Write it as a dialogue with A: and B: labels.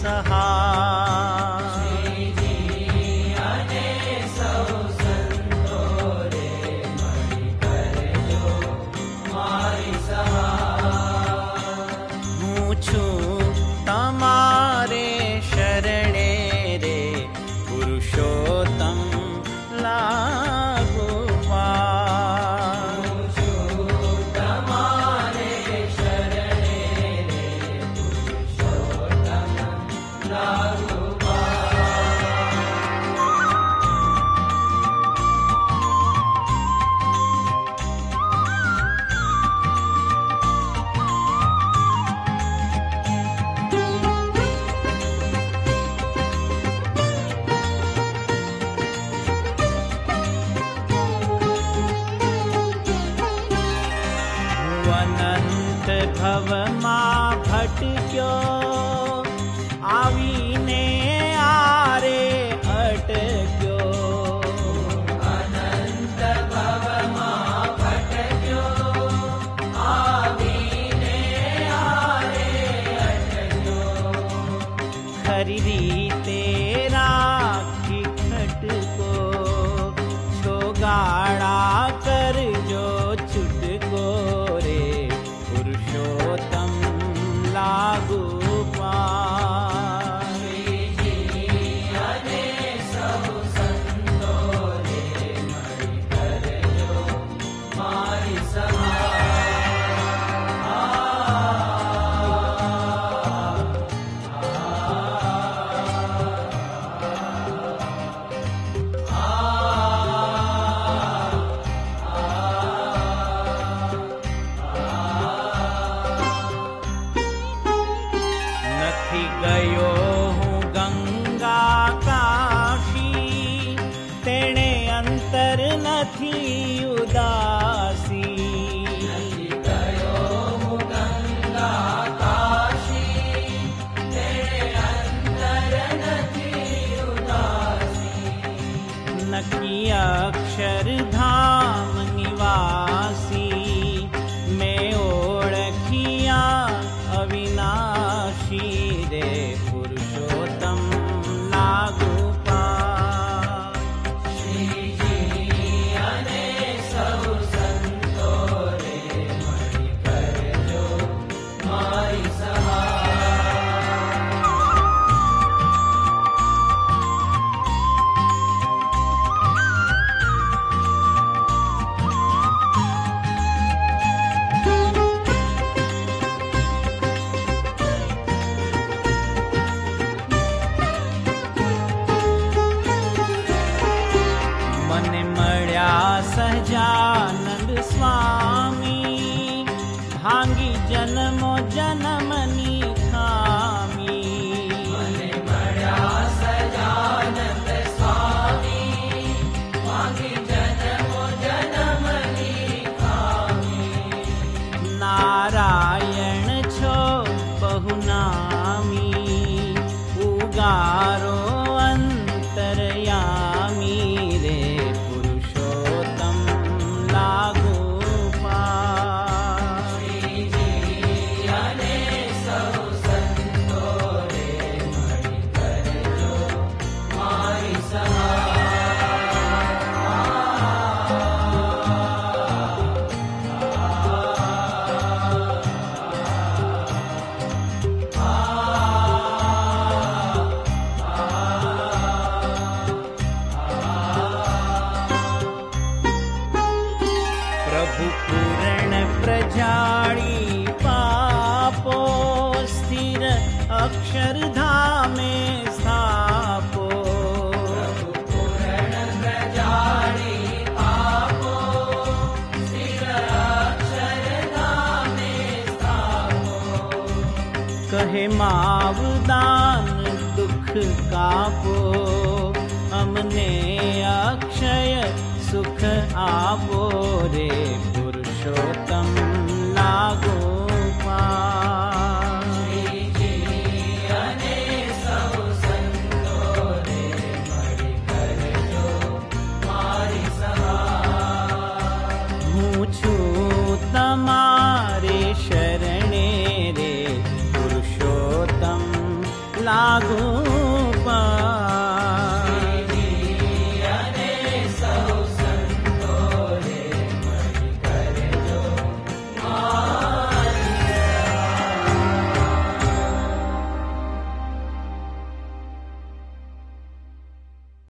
A: સહાય. હું છું તમારે શરણે રે પુરુષોત્તમ લાગુ પાર. અનંત ભવમાં ભટક્યો આવીને આરે અટક્યો. અનંત ભવમાં ભટક્યો આવીને આરે અટક્યો. ખરી રીતે રાખી ખટકો છો ગાળા કરજો છૂટકો રે પુરુષોત્તમ લાગુ પાર. અને સૌ સંતો રે મળી કરજો મારી નથી ગયો હું ગંગા કાશી તેણે અંતર નથી ઉદાસી. નથી ગયો હું ગંગા કાશી તેણે અંતર નથી ઉદાસી. નકી અક્ષરધામ નિવાસી મેં ઓળખિયા અવિનાશી રે પુરુષોત્તમ લાગુ પાર. શ્રીજી અને સૌ સંતો રે મળી કરજો મારી મને મળ્યા સહજાનંદ સ્વામી ભાંગી જન્મો જન્મની ખામી. મને મળ્યા સહજાનંદ સ્વામી ભાંગી જન્મો જન્મની ખામી. નારાયણ છો બહુ નામી ઉગારો અંતરયામી રે પુરુષોત્તમ લાગુ પાર. શ્રીજી અને સૌ સંતો રે મળી કરજો મારી પ્રભુ પૂર્ણ પ્રજાળી પાપો સ્થિર અક્ષરધામે સ્થાપો. પ્રભુ પૂર્ણ પ્રજાળી પાપો સ્થિર અક્ષરધામે સ્થાપો. કહે માવદાન દુઃખ કાપો અમને અક્ષય સુખ આપો રે પુરુષોત્તમ લાગો પાર. શ્રીજી અને સૌ સંતો રે મળી કરજો મારી સહાય. હું છું તમારે શરણે રે પુરુષોત્તમ લા લાગો